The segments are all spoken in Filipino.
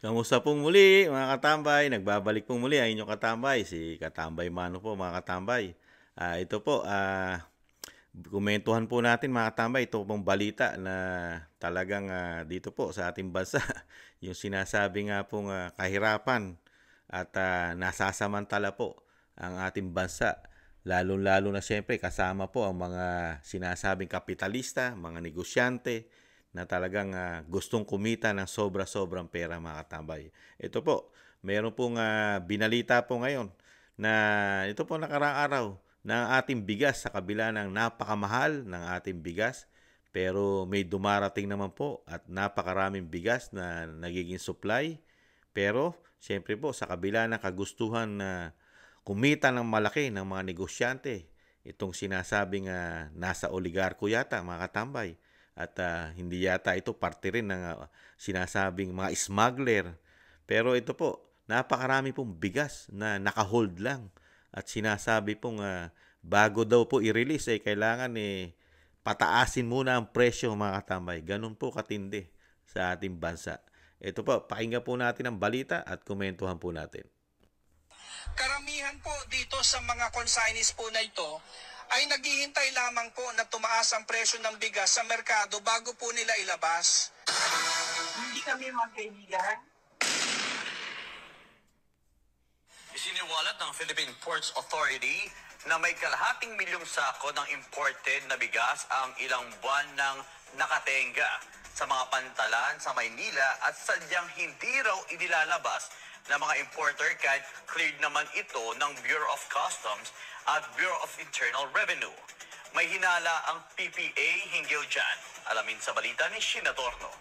Kamusta pong muli mga katambay? Nagbabalik pong muli ang inyong katambay, si Katambay Mano po mga katambay. Ito po, komentuhan po natin mga katambay, ito pong balita na talagang dito po sa ating bansa, yung sinasabi nga pong kahirapan at nasasamantala po ang ating bansa. Lalo-lalo na siyempre kasama po ang mga sinasabing kapitalista, mga negosyante, na talagang gustong kumita ng sobra-sobrang pera mga katambay. Ito po, meron pong binalita po ngayon na ito po nakaraang araw na ang ating bigas sa kabila ng napakamahal ng ating bigas, pero may dumarating naman po at napakaraming bigas na nagiging supply. Pero siyempre po sa kabila ng kagustuhan na kumita ng malaki ng mga negosyante, itong sinasabing nasa oligarko yata mga katambay, at hindi yata ito parte rin ng sinasabing mga smuggler. Pero ito po, napakarami pong bigas na nakahold lang. At sinasabi pong bago daw po i-release ay kailangan pataasin muna ang presyo mga katambay. Ganun po katindi sa ating bansa. Ito po, pakinggan po natin ang balita at komentuhan po natin. Karamihan po dito sa mga consignees po na ito ay naghihintay lamang po na tumaas ang presyo ng bigas sa merkado bago po nila ilabas. Hindi kami magkaibigan. Isiniwalat ng Philippine Ports Authority na may kalahating milyong sako ng imported na bigas ang ilang buwan ng nakatenga sa mga pantalan sa Maynila at sadyang hindi raw inilalabas na mga importer kahit cleared naman ito ng Bureau of Customs at Bureau of Internal Revenue. May hinala ang PPA hinggil dyan. Alamin sa balita ni Sheena Torno.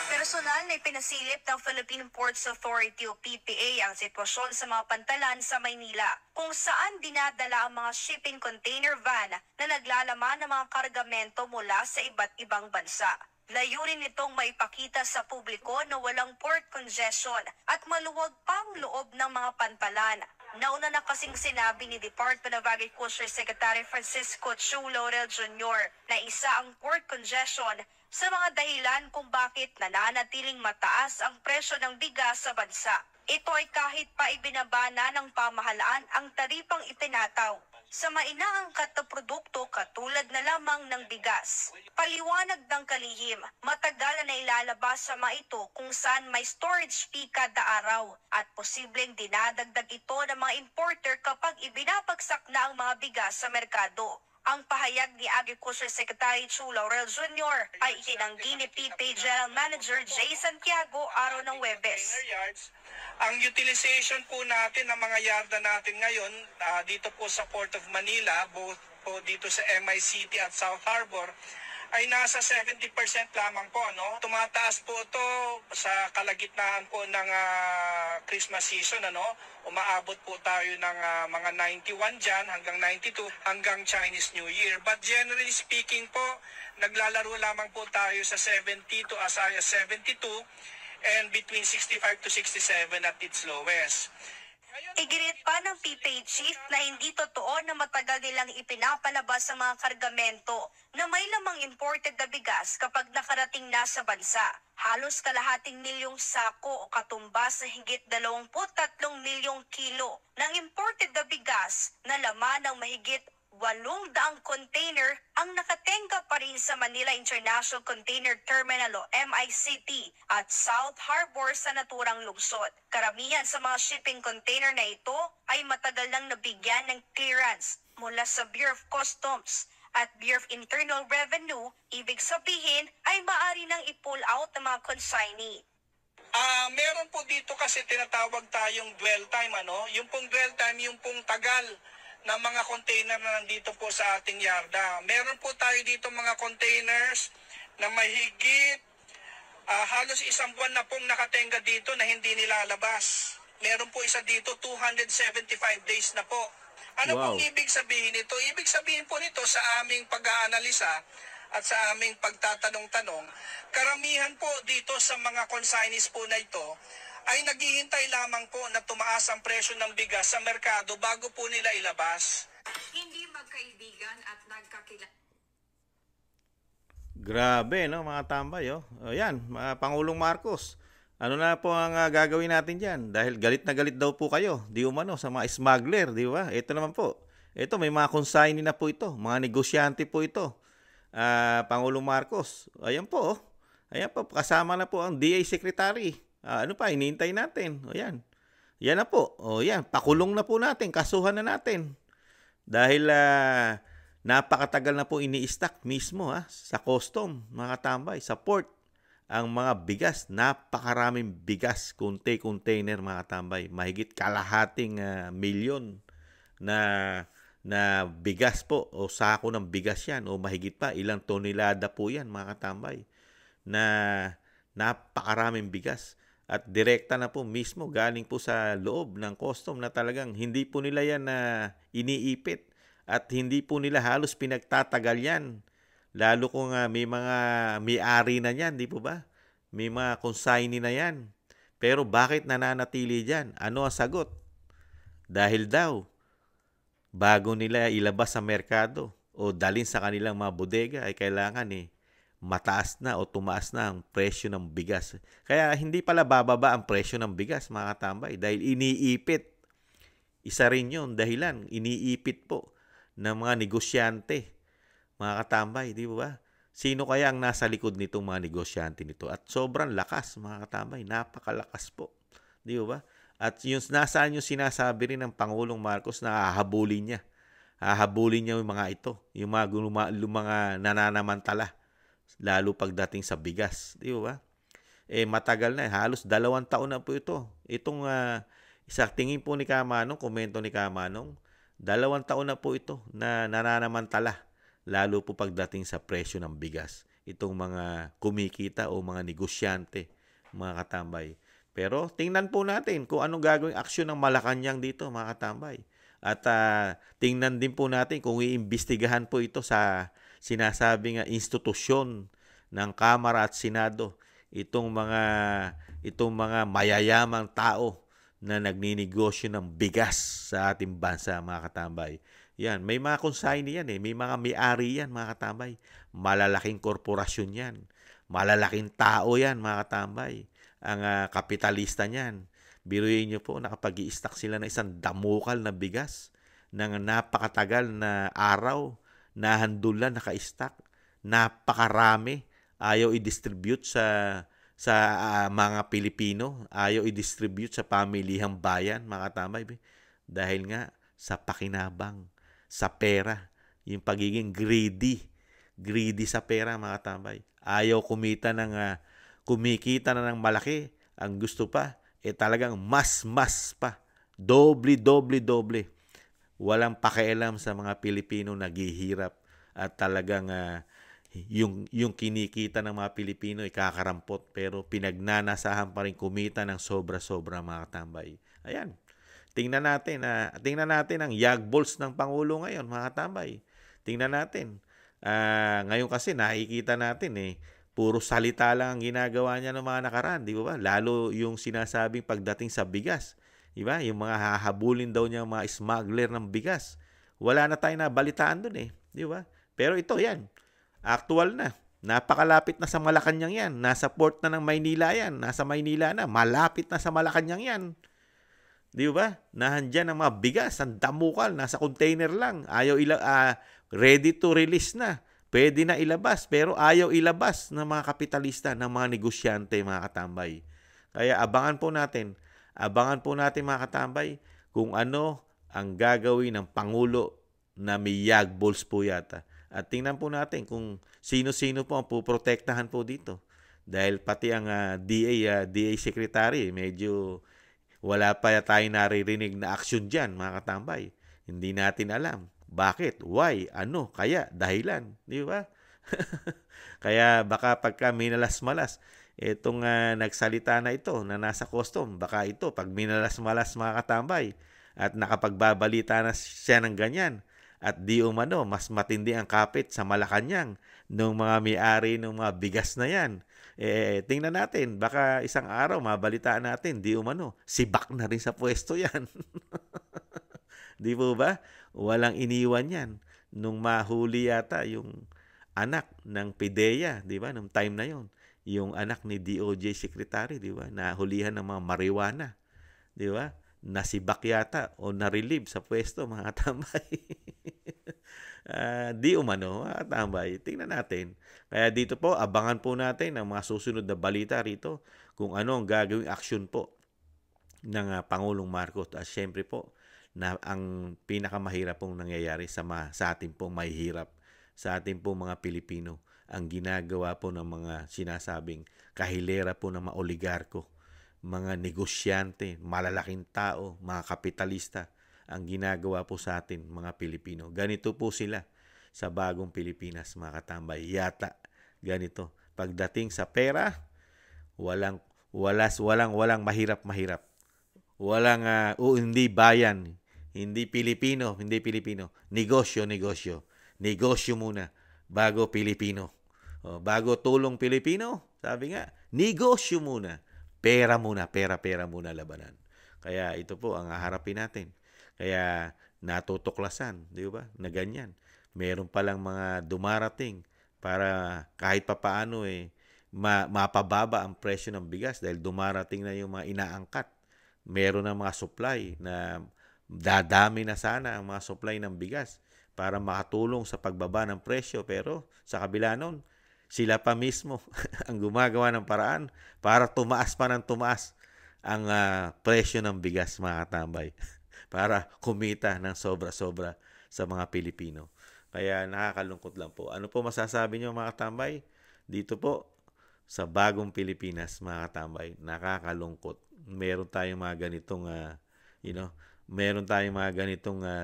Personal na ipinasilip ng Philippine Ports Authority o PPA ang sitwasyon sa mga pantalan sa Maynila, kung saan dinadala ang mga shipping container van na naglalaman ng mga kargamento mula sa iba't ibang bansa. Layunin nitong maipakita sa publiko na walang port congestion at maluwag pang loob ng mga pantalan. Nauna na kasing sinabi ni Department of Agriculture Secretary Francisco Chu Laurel Jr. na isa ang port congestion sa mga dahilan kung bakit nananatiling mataas ang presyo ng bigas sa bansa. Ito ay kahit pa ibinabana ng pamahalaan ang taripang itinataw sa mainaangkat na produkto katulad na lamang ng bigas. Paliwanag ng kalihim, matagal na ilalabas sa mga ito kung saan may storage fee kada araw at posibleng dinadagdag ito ng mga importer kapag ibinabagsak na ang mga bigas sa merkado. Ang pahayag ni Agriculture Secretary Chu Laurel Jr. ay itinanggi ni PPA General Manager Jay Santiago araw ng Huwebes. Ang utilization po natin ng mga yarda natin ngayon dito po sa Port of Manila, both po dito sa MI City at South Harbor, ay nasa 70% lamang po. No? Tumataas po ito sa kalagitnaan po ng Christmas season. Umaabot po tayo ng mga 91 dyan hanggang 92 hanggang Chinese New Year. But generally speaking po, naglalaro lamang po tayo sa 70 to as high as 72 and between 65 to 67 at its lowest. Iginit pa ng PPA Chief na hindi totoo na matagal nilang ipinapalabas sa mga kargamento na may lamang imported na bigas kapag nakarating na sa bansa. Halos kalahating milyong sako o katumbas sa higit 23 milyong kilo ng imported na bigas na laman ng mahigit 800 container ang nakatenga pa rin sa Manila International Container Terminal o MICT at South Harbor sa naturang lungsod. Karamihan sa mga shipping container na ito ay matagal nang nabigyan ng clearance mula sa Bureau of Customs at Bureau of Internal Revenue. Ibig sabihin ay maaari nang i-pull out ng mga consignee. Meron po dito kasi tinatawag tayong dwell time. Yung pong dwell time, yung pong tagal na mga container na nandito po sa ating yarda. Meron po tayo dito mga containers na mahigit halos isang buwan na pong nakatenga dito na hindi nilalabas. Meron po isa dito 275 days na po. Ano Wow. pong ibig sabihin nito? Ibig sabihin po nito sa aming pag-aanalisa at sa aming pagtatanong-tanong, karamihan po dito sa mga consignees po na ito ay naghihintay lamang po na tumaas ang presyo ng bigas sa merkado bago po nila ilabas. Hindi magkaibigan at nagkakilala. Grabe, no, mga tambay, oh. O yan, Pangulong Marcos. Ano na po ang gagawin natin dyan? Dahil galit na galit daw po kayo, di umano, sa mga smuggler, di ba? Ito naman po. Ito, may mga consignee na po ito. Mga negosyante po ito. Pangulong Marcos. Ayan po, oh. Ayan po, kasama na po ang DA Secretary. Ano pa, hinihintay natin. O yan. Yan na po. O yan, pakulong na po natin, kasuhan na natin. Dahil napakatagal na po ini-stack mismo sa custom, mga tambay, sa port. Ang mga bigas, napakaraming bigas, container mga tambay. Mahigit kalahating milyon na bigas po o sako ng bigas yan o mahigit pa, ilang tonelada po yan mga tambay na napakaraming bigas. At direkta na po mismo galing po sa loob ng custom na talagang hindi po nila yan iniipit at hindi po nila halos pinagtatagal yan. Lalo kung may mga may-ari na yan, di po ba? May mga consignee na yan. Pero bakit nananatili dyan? Ano ang sagot? Dahil daw, bago nila ilabas sa merkado o dalhin sa kanilang mga bodega ay kailangan mataas na o tumaas na ang presyo ng bigas. Kaya hindi pala bababa ang presyo ng bigas, mga katambay, dahil iniipit. Isa rin yun, dahilan, iniipit po ng mga negosyante, mga katambay, di ba? Sino kaya ang nasa likod nitong mga negosyante nito? At sobrang lakas, mga katambay, napakalakas po, di ba? At yung nasaan yung sinasabi rin ng Pangulong Marcos na hahabulin niya. Hahabulin niya yung mga ito, yung mga nananamantala. Lalo pagdating sa bigas, di ba? Matagal na, halos 2 taon na po ito. Itong isa tingin po ni Kamanong, komento ni Kamanong, 2 taon na po ito na nananamantala, lalo po pagdating sa presyo ng bigas. Itong mga kumikita o mga negosyante, mga katambay. Pero tingnan po natin kung anong gagawing aksyon ng Malacanang dito, mga katambay. At tingnan din po natin kung iimbestigahan po ito sa sinasabing institusyon ng Kamara at Senado, itong mga mayayamang tao na nagninegosyo ng bigas sa ating bansa, mga katambay. Yan, may mga consignee yan may mga may-ari yan, mga katambay. Malalaking korporasyon yan. Malalaking tao yan, mga katambay. Ang kapitalista niyan. Biruin niyo po, nakapag-i-stock sila ng isang damukal na bigas ng napakatagal na araw. Nahandulan, naka-stack, napakarami, ayaw i-distribute sa mga Pilipino, ayaw i-distribute sa pamilihang bayan, mga katambay, dahil nga sa pakinabang, sa pera, yung pagiging greedy sa pera, mga katambay. Ayaw kumikita na ng malaki, ang gusto pa, talagang mas pa, doble. Walang pakialam sa mga Pilipino naghihirap at talagang yung kinikita ng mga Pilipino ay kakarampot pero pinagnanasahan pa rin kumita ng sobra-sobra, mga katambay. Ayan. Tingnan natin ang yagbols ng Pangulo ngayon, mga katambay. Tingnan natin. Ngayon kasi nakikita natin puro salita lang ang ginagawa niya ng mga nakaraan, di ba? Lalo yung sinasabing pagdating sa bigas. Diba? Yung mga hahabulin daw niya mga smuggler ng bigas. Wala na tayo nabalitaan dun Di ba? Pero ito yan. Actual na. Napakalapit na sa Malacanang yan. Nasa port na ng Maynila yan. Nasa Maynila na. Malapit na sa Malacanang yan. Di ba? Nahandyan ang mga bigas. Ang damukal. Nasa container lang. Ready to release na. Pwede na ilabas. Pero ayaw ilabas ng mga kapitalista, ng mga negosyante, mga katambay. Kaya abangan po natin, mga katambay, kung ano ang gagawin ng Pangulo na may yagbols po yata. At tingnan po natin kung sino-sino po ang puprotektahan po dito. Dahil pati ang DA Secretary, medyo wala pa tayo naririnig na aksyon dyan, mga katambay. Hindi natin alam. Bakit? Why? Ano? Kaya? Dahilan? Di ba? Kaya baka pagka minalas-malas, itong nagsalita na ito na nasa custom, baka ito, pag minalas-malas, mga katambay, at nakapagbabalita na siya ng ganyan, at di umano, mas matindi ang kapit sa Malacanang ng mga may-ari ng mga bigas na yan. Tingnan natin, baka isang araw mabalitaan natin, di umano, sibak na rin sa pwesto yan. Di po ba? Walang iniwan yan. Nung mahuli yata yung anak ng PIDEA, di ba? Nung time na yon, yung anak ni DOJ Secretary, di ba? Nahulihan ng mga marijuana, di ba? Nasibak yata o na-relieve sa pwesto, mga katambay. Di umano, mga katambay. Tingnan natin. Kaya dito po, abangan po natin ang mga susunod na balita rito kung ano ang gagawing aksyon po ng Pangulong Marcos. At syempre po, na ang pinakamahirap pong nangyayari sa ating pong mahihirap, sa ating pong mga Pilipino, ang ginagawa po ng mga sinasabing kahilera po ng mga oligarko, mga negosyante, malalaking tao, mga kapitalista, ang ginagawa po sa atin mga Pilipino. Ganito po sila sa bagong Pilipinas, mga katambay. Yata ganito. Pagdating sa pera, walang mahirap. Walang hindi bayan, hindi Pilipino. Negosyo. Negosyo muna bago Pilipino. Bago tulong Pilipino, sabi nga, negosyo muna. Pera muna labanan. Kaya ito po ang haharapin natin. Kaya natutuklasan, di ba? Na ganyan. Meron palang mga dumarating para kahit papaano mapababa ang presyo ng bigas dahil dumarating na yung mga inaangkat. Meron na mga supply na dadami na sana ang mga supply ng bigas para makatulong sa pagbaba ng presyo. Pero sa kabila nun, sila pa mismo ang gumagawa ng paraan para tumaas pa ng tumaas ang presyo ng bigas, mga katambay. Para kumita ng sobra-sobra sa mga Pilipino. Kaya nakakalungkot lang po. Ano po masasabi nyo, mga katambay? Dito po, sa bagong Pilipinas, mga katambay, nakakalungkot. Meron tayong mga ganitong,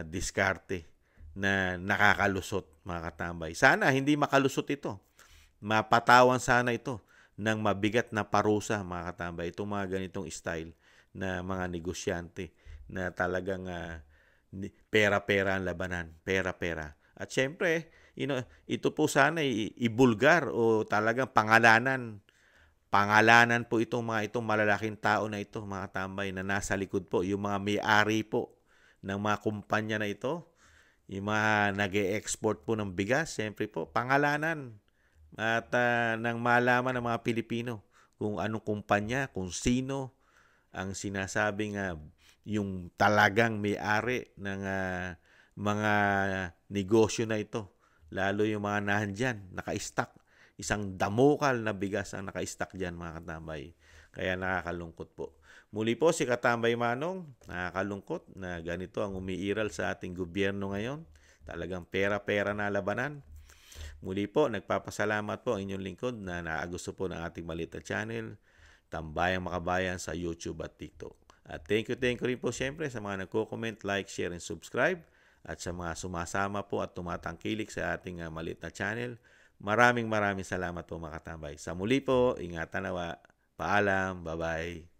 diskarte na nakakalusot, mga katambay. Sana hindi makalusot ito. Mapatawan sana ito ng mabigat na parusa, mga katambay. Itong mga ganitong style na mga negosyante na talagang pera-pera ang labanan. Pera-pera. At syempre, ito po sana ibulgar o talagang pangalanan po itong malalaking tao na ito, mga tambay, na nasa likod po. Yung mga may-ari po ng mga kumpanya na ito, yung mga nag-e-export po ng bigas, syempre po, pangalanan. At nang malaman ng mga Pilipino kung anong kumpanya, kung sino ang sinasabing yung talagang may-ari ng mga negosyo na ito. Lalo yung mga nandyan, naka-stock. Isang damukal na bigas ang naka-stock dyan, mga katambay. Kaya nakakalungkot po. Muli po si Katambay Manong, nakakalungkot na ganito ang umiiral sa ating gobyerno ngayon. Talagang pera-pera na labanan. Muli po, nagpapasalamat po ang inyong lingkod na naagusto po ng ating maliit na channel, Tambayang Makabayan sa YouTube at TikTok. At thank you rin po siyempre sa mga nagko-comment, like, share, and subscribe. At sa mga sumasama po at tumatangkilik sa ating maliit na channel. Maraming salamat po, mga katambay. Sa muli po, ingatan nawa. Paalam. Bye-bye.